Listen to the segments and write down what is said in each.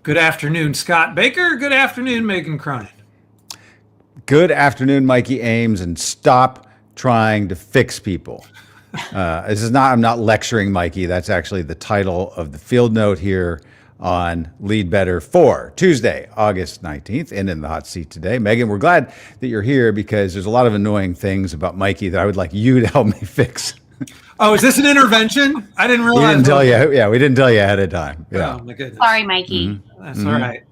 Good afternoon, Scott Baker. Good afternoon, Megan Cronin. Good afternoon, Mikey Ames, and stop trying to fix people. I'm not lecturing Mikey. That's actually the title of the field note here on Lead Better for Tuesday, August 19th, and in the hot seat today. Megan, we're glad that you're here because there's a lot of annoying things about Mikey that I would like you to help me fix. Oh, is this an intervention? I didn't realize. We didn't tell you. Yeah, we didn't tell you ahead of time. Yeah. Oh my goodness. Sorry, Mikey. Mm-hmm. That's all right.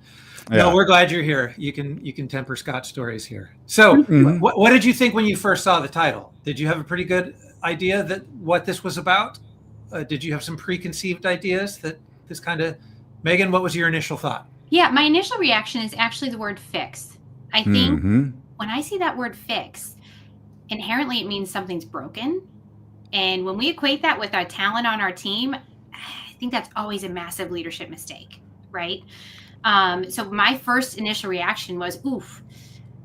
No, Yeah. we're glad you're here. You can temper Scott's stories here. So, what did you think when you first saw the title? Did you have a pretty good idea that what this was about? Did you have some preconceived ideas that this kind of? Megan, what was your initial thought? Yeah, my initial reaction is actually the word fix. I think when I see that word fix, inherently it means something's broken. And when we equate that with our talent on our team, I think that's always a massive leadership mistake, right? So my first initial reaction was, oof,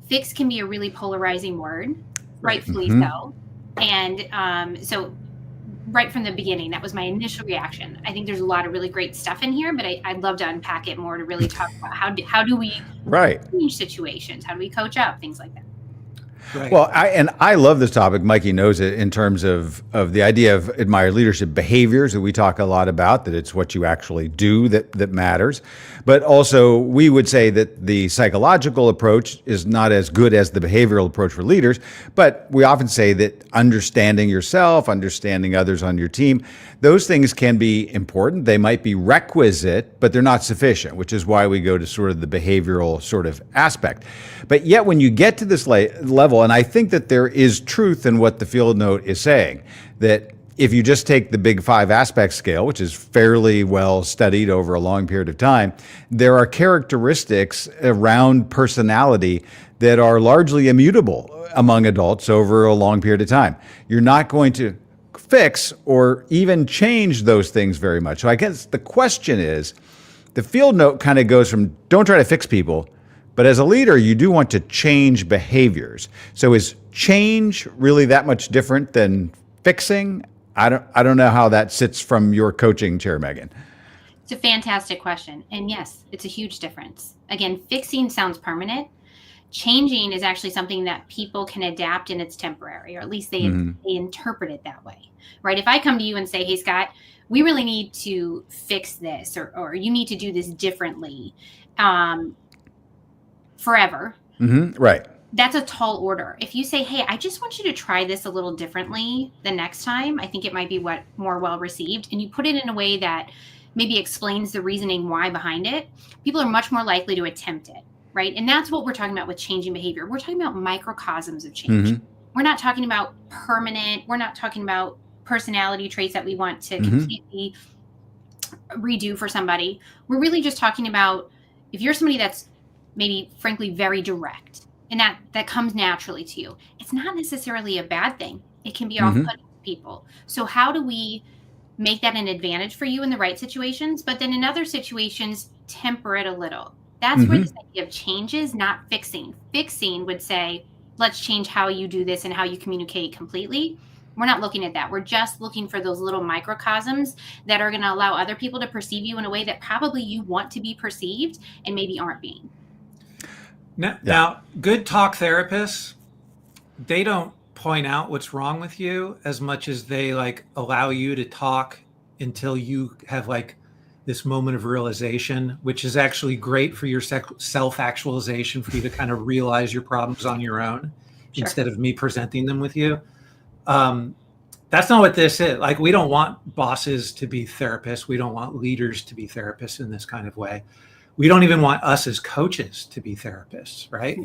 fix can be a really polarizing word, rightfully so. And so right from the beginning, that was my initial reaction. I think there's a lot of really great stuff in here, but I'd love to unpack it more to really talk about how do we change situations? How do we coach up? Things like that. Right. Well, I love this topic. Mikey knows it in terms of the idea of admired leadership behaviors that we talk a lot about, that it's what you actually do that matters. But also we would say that the psychological approach is not as good as the behavioral approach for leaders. But we often say that understanding yourself, understanding others on your team, those things can be important. They might be requisite, but they're not sufficient, which is why we go to sort of the behavioral sort of aspect. But yet when you get to this level, and I think that there is truth in what the field note is saying, that if you just take the big 5 aspect scale, which is fairly well studied over a long period of time, there are characteristics around personality that are largely immutable among adults over a long period of time. You're not going to fix or even change those things very much. So I guess the question is, the field note kind of goes from don't try to fix people, but as a leader, you do want to change behaviors. So is change really that much different than fixing? I don't know how that sits from your coaching chair, Megan. It's a fantastic question. And yes, it's a huge difference. Again, fixing sounds permanent. Changing is actually something that people can adapt and it's temporary, or at least they interpret it that way, right? If I come to you and say, hey, Scott, we really need to fix this, or you need to do this differently forever. Right. That's a tall order. If you say, hey, I just want you to try this a little differently the next time, I think it might be more well received. And you put it in a way that maybe explains the reasoning why behind it, people are much more likely to attempt it. Right. And that's what we're talking about with changing behavior. We're talking about microcosms of change. We're not talking about permanent. We're not talking about personality traits that we want to completely redo for somebody. We're really just talking about if you're somebody that's maybe, frankly, very direct and that comes naturally to you, it's not necessarily a bad thing. It can be off-putting to people. So how do we make that an advantage for you in the right situations, but then in other situations, temper it a little? That's where this idea of change is, not fixing. Fixing would say, let's change how you do this and how you communicate completely. We're not looking at that. We're just looking for those little microcosms that are going to allow other people to perceive you in a way that probably you want to be perceived and maybe aren't being. Now, good talk therapists, they don't point out what's wrong with you as much as they allow you to talk until you have this moment of realization, which is actually great for your self-actualization, for you to kind of realize your problems on your own instead of me presenting them with you. That's not what this is. We don't want bosses to be therapists. We don't want leaders to be therapists in this kind of way. We don't even want us as coaches to be therapists, right?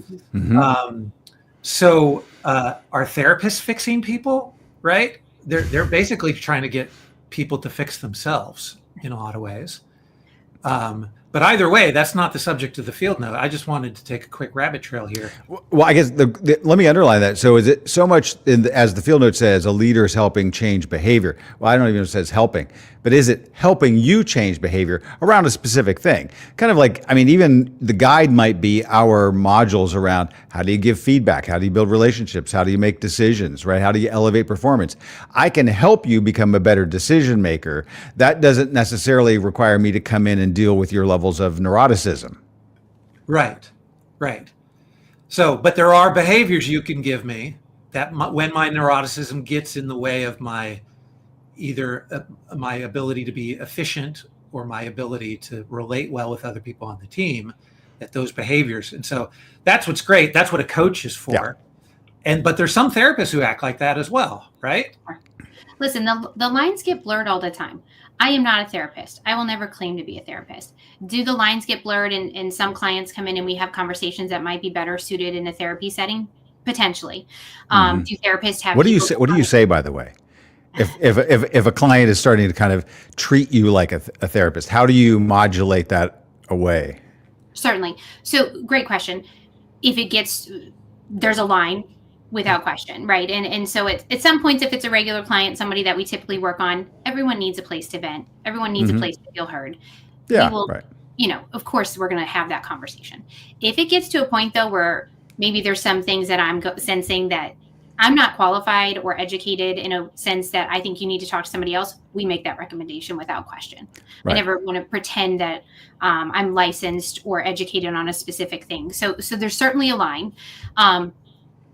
So are therapists fixing people, right? They're basically trying to get people to fix themselves in a lot of ways. But either way, that's not the subject of the field note. I just wanted to take a quick rabbit trail here. Well, I guess let me underline that. So is it so much, as the field note says, a leader is helping change behavior? Well, I don't even know if it says helping, but is it helping you change behavior around a specific thing? Kind of like, I mean, even the guide might be our modules around how do you give feedback? How do you build relationships? How do you make decisions, right? How do you elevate performance? I can help you become a better decision maker. That doesn't necessarily require me to come in and deal with your levels of neuroticism. Right. Right. So, but there are behaviors you can give me that when my neuroticism gets in the way of my either my ability to be efficient or my ability to relate well with other people on the team, that those behaviors. And so that's what's great. That's what a coach is for. Yeah. But there's some therapists who act like that as well, right? Listen, the lines get blurred all the time. I am not a therapist. I will never claim to be a therapist. Do the lines get blurred and some clients come in and we have conversations that might be better suited in a therapy setting? Potentially. Do therapists have... What do you say? What do you say, by the way? If a client is starting to kind of treat you like a therapist, how do you modulate that away? Certainly. So great question. If it gets, there's a line without question, right? And so at some points, if it's a regular client, somebody that we typically work on, everyone needs a place to vent. Everyone needs a place to feel heard. Yeah, we will, right. You know, of course, we're going to have that conversation. If it gets to a point, though, where maybe there's some things that I'm sensing that I'm not qualified or educated in a sense that I think you need to talk to somebody else, we make that recommendation without question. Right. I never want to pretend that I'm licensed or educated on a specific thing. So there's certainly a line.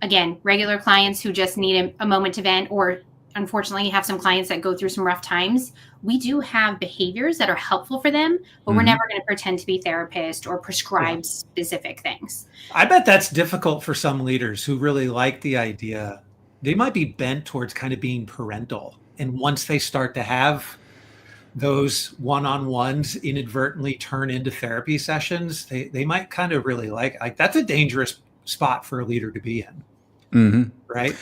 Again, regular clients who just need a moment to vent, or unfortunately have some clients that go through some rough times. We do have behaviors that are helpful for them, but we're never going to pretend to be therapists or prescribe specific things. I bet that's difficult for some leaders who really like the idea. They might be bent towards kind of being parental. And once they start to have those one-on-ones inadvertently turn into therapy sessions, they might kind of really like that's a dangerous spot for a leader to be in. Right?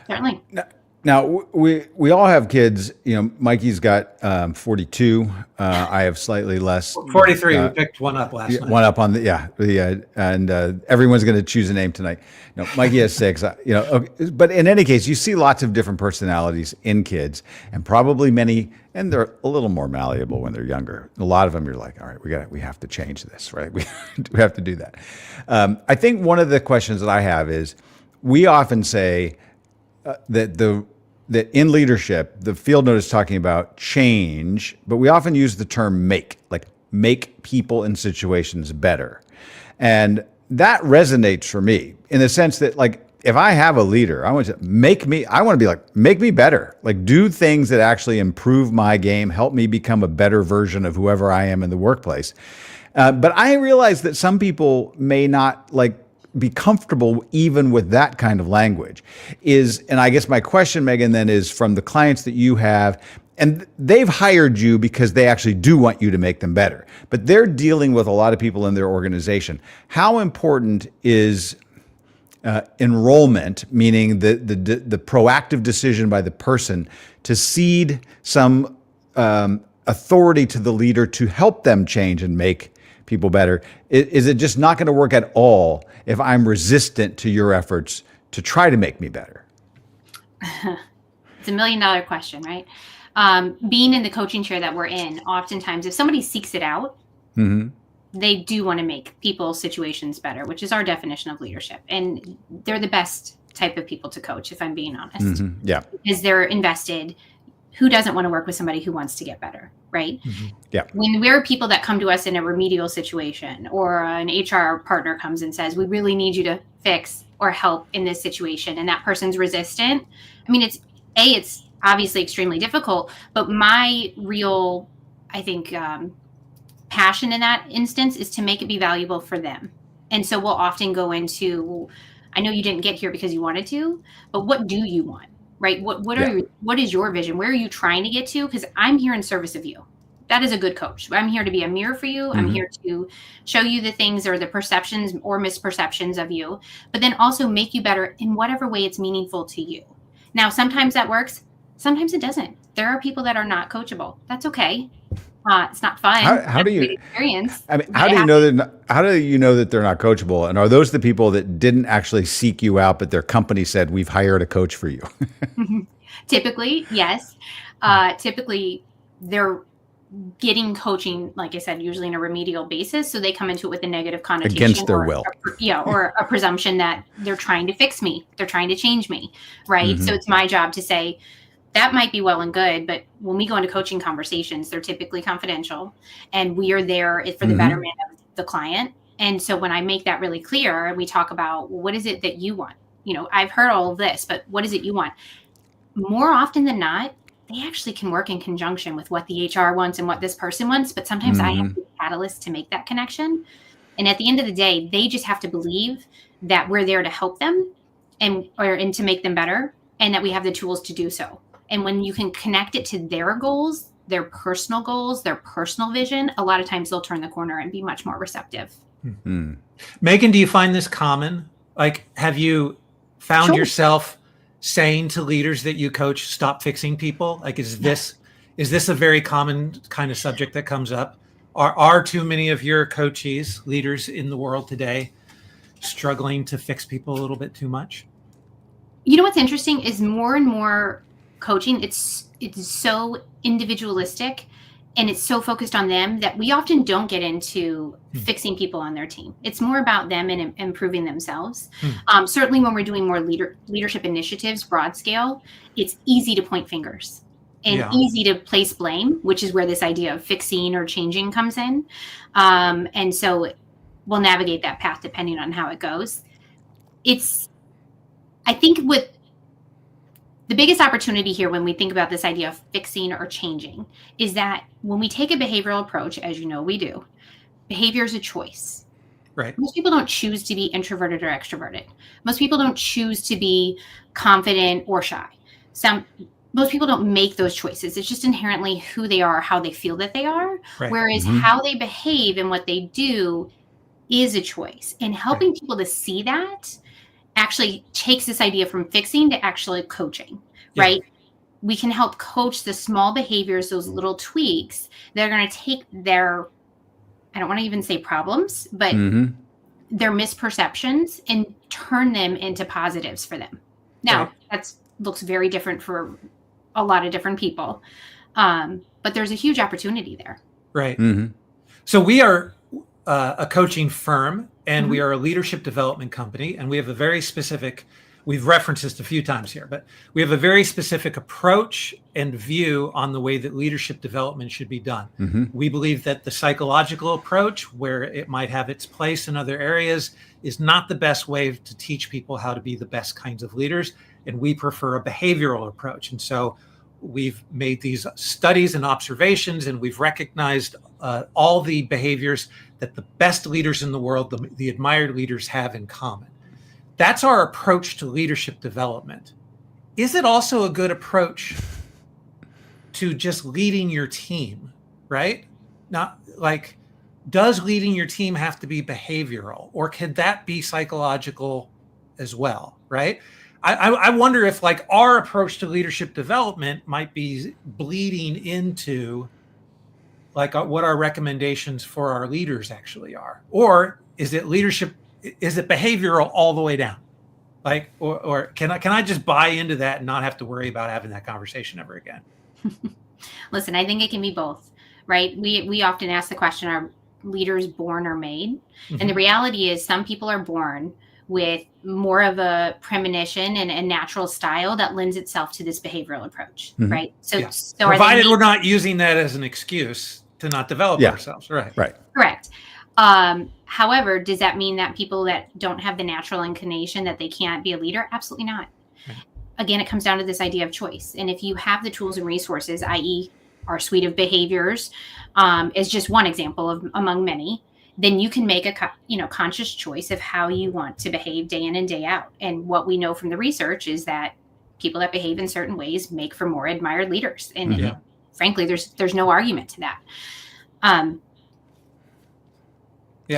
Certainly. Now we all have kids. You know, Mikey's got 42. I have slightly less. 43. We picked one up last night. One up on and everyone's going to choose a name tonight. No, Mikey has 6. You know, okay, but in any case, you see lots of different personalities in kids, and probably many, and they're a little more malleable when they're younger. A lot of them, you're like, all right, we have to change this, right? We have to do that. I think one of the questions that I have is, we often say that in leadership, the field note is talking about change, but we often use the term make people in situations better. And that resonates for me in the sense that, like, if I have a leader, I want to make me better, like do things that actually improve my game, help me become a better version of whoever I am in the workplace. But I realize that some people may not be comfortable even with that kind of language. And I guess my question, Megan, then is from the clients that you have, and they've hired you because they actually do want you to make them better, but they're dealing with a lot of people in their organization. How important is enrollment, meaning the proactive decision by the person to cede some authority to the leader to help them change and make people better? Is it just not going to work at all if I'm resistant to your efforts to try to make me better? It's $1 million question, right? Being in the coaching chair that we're in, oftentimes if somebody seeks it out, they do want to make people's situations better, which is our definition of leadership. And they're the best type of people to coach, if I'm being honest. Yeah. Because they're invested. Who doesn't want to work with somebody who wants to get better, right? Yeah. When we're people that come to us in a remedial situation, or an HR partner comes and says, we really need you to fix or help in this situation, and that person's resistant, I mean, it's obviously extremely difficult, but my real, I think, passion in that instance is to make it be valuable for them. And so we'll often go into, I know you didn't get here because you wanted to, but what do you want? Right? What is your vision? Where are you trying to get to? Because I'm here in service of you. That is a good coach. I'm here to be a mirror for you. I'm here to show you the things or the perceptions or misperceptions of you, but then also make you better in whatever way it's meaningful to you. Now, sometimes that works. Sometimes it doesn't. There are people that are not coachable. That's okay. It's not fun. How do you experience? I mean, how do you know that they're not coachable? And are those the people that didn't actually seek you out, but their company said, we've hired a coach for you? Typically, yes. Typically, they're getting coaching, like I said, usually in a remedial basis. So they come into it with a negative connotation Against their will. Or a presumption that they're trying to fix me. They're trying to change me. Right. So it's my job to say that might be well and good, but when we go into coaching conversations, they're typically confidential and we are there for the betterment of the client. And so when I make that really clear and we talk about, well, what is it that you want? I've heard all of this, but what is it you want? More often than not, they actually can work in conjunction with what the HR wants and what this person wants. But sometimes I have to be the catalyst to make that connection. And at the end of the day, they just have to believe that we're there to help them and to make them better, and that we have the tools to do so. And when you can connect it to their goals, their personal vision, a lot of times they'll turn the corner and be much more receptive. Megan, do you find this common? Like, have you found yourself saying to leaders that you coach, stop fixing people? Like, is this a very common kind of subject that comes up? Are too many of your coachees, leaders in the world today, struggling to fix people a little bit too much? What's interesting is more and more coaching, it's so individualistic and it's so focused on them that we often don't get into fixing people on their team. It's more about them and improving themselves. Certainly when we're doing more leadership initiatives, broad scale, it's easy to point fingers and easy to place blame, which is where this idea of fixing or changing comes in. And so we'll navigate that path depending on how it goes. I think with the biggest opportunity here when we think about this idea of fixing or changing is that when we take a behavioral approach, as you know we do, behavior is a choice. Right. Most people don't choose to be introverted or extroverted. Most people don't choose to be confident or shy. Most people don't make those choices. It's just inherently who they are, how they feel that they are. Right. Whereas how they behave and what they do is a choice. And helping people to see that actually takes this idea from fixing to actually coaching, right? We can help coach the small behaviors, those little tweaks that are going to take their, I don't want to even say problems, but their misperceptions and turn them into positives for them. Now, that looks very different for a lot of different people, but there's a huge opportunity there. Right. So we are a coaching firm, and we are a leadership development company, and we have a very specific, we've referenced this a few times here, but we have a very specific approach and view on the way that leadership development should be done. We believe that the psychological approach, where it might have its place in other areas, is not the best way to teach people how to be the best kinds of leaders, and we prefer a behavioral approach. And so we've made these studies and observations, and we've recognized all the behaviors that the best leaders in the world, the admired leaders, have in common. That's our approach to leadership development. Is it also a good approach to just leading your team, right? Not like, does leading your team have to be behavioral, or could that be psychological as well, right? I wonder if like our approach to leadership development might be bleeding into like what our recommendations for our leaders actually are, or is it behavioral all the way down? Like, or can I just buy into that and not have to worry about having that conversation ever again? Listen, I think it can be both, right? We often ask the question, are leaders born or made? And the reality is some people are born with more of a premonition and a natural style that lends itself to this behavioral approach, right? So provided we're not using that as an excuse to not develop ourselves, right? Correct. However, does that mean that people that don't have the natural inclination that they can't be a leader? Absolutely not. Right. Again, it comes down to this idea of choice. And if you have the tools and resources, i.e. our suite of behaviors, is just one example among many, then you can make a conscious choice of how you want to behave day in and day out. And what we know from the research is that people that behave in certain ways make for more admired leaders. And frankly, there's no argument to that.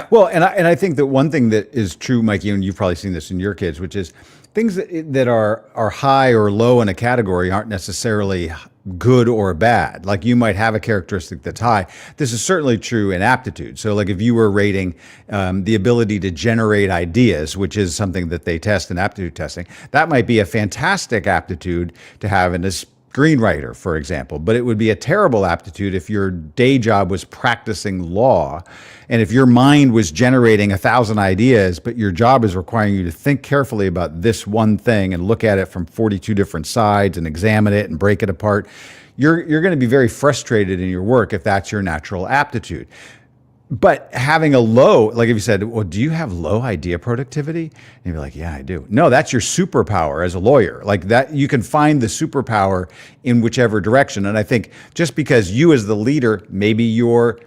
Well, and I think that one thing that is true, Mikey, and you've probably seen this in your kids, which is things that are high or low in a category aren't necessarily good or bad. Like you might have a characteristic that's high. This is certainly true in aptitude. So like if you were rating the ability to generate ideas, which is something that they test in aptitude testing, that might be a fantastic aptitude to have, and screenwriter, for example, but it would be a terrible aptitude if your day job was practicing law. And if your mind was generating 1,000 ideas, but your job is requiring you to think carefully about this one thing and look at it from 42 different sides and examine it and break it apart, you're going to be very frustrated in your work if that's your natural aptitude. But having a low, like if you said, well, do you have low idea productivity? And you'd be like, yeah, I do. No, that's your superpower as a lawyer. Like that, you can find the superpower in whichever direction. And I think just because you as the leader, maybe you're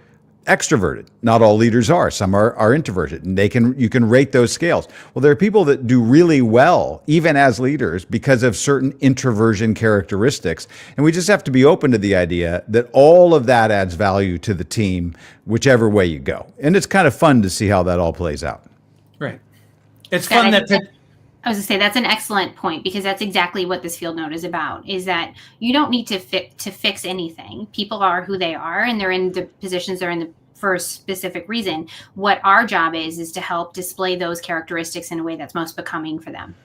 extroverted. Not all leaders are. Some are introverted, and you can rate those scales. Well, there are people that do really well, even as leaders, because of certain introversion characteristics. And we just have to be open to the idea that all of that adds value to the team, whichever way you go. And it's kind of fun to see how that all plays out. Right. It's fun that I was going to say that's an excellent point, because that's exactly what this field note is about, is that you don't need to fix anything. People are who they are, and they're in the positions they're in for a specific reason. What our job is to help display those characteristics in a way that's most becoming for them.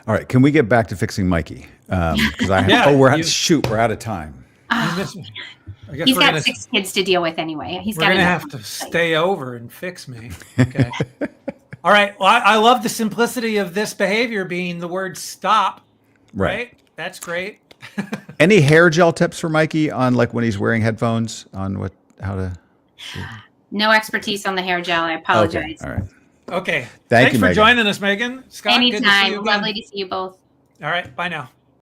All right. Can we get back to fixing Mikey? Because we're out of time. He's got 6 kids to deal with anyway. We're going to have to stay over and fix me. Okay. All right. Well, I love the simplicity of this behavior being the word stop. Right? That's great. Any hair gel tips for Mikey on like when he's wearing headphones on how to? No expertise on the hair gel. I apologize. Okay. All right. Okay. Thanks for joining us, Megan. Scott, anytime. good to see you again. Lovely to see you both. All right. Bye now.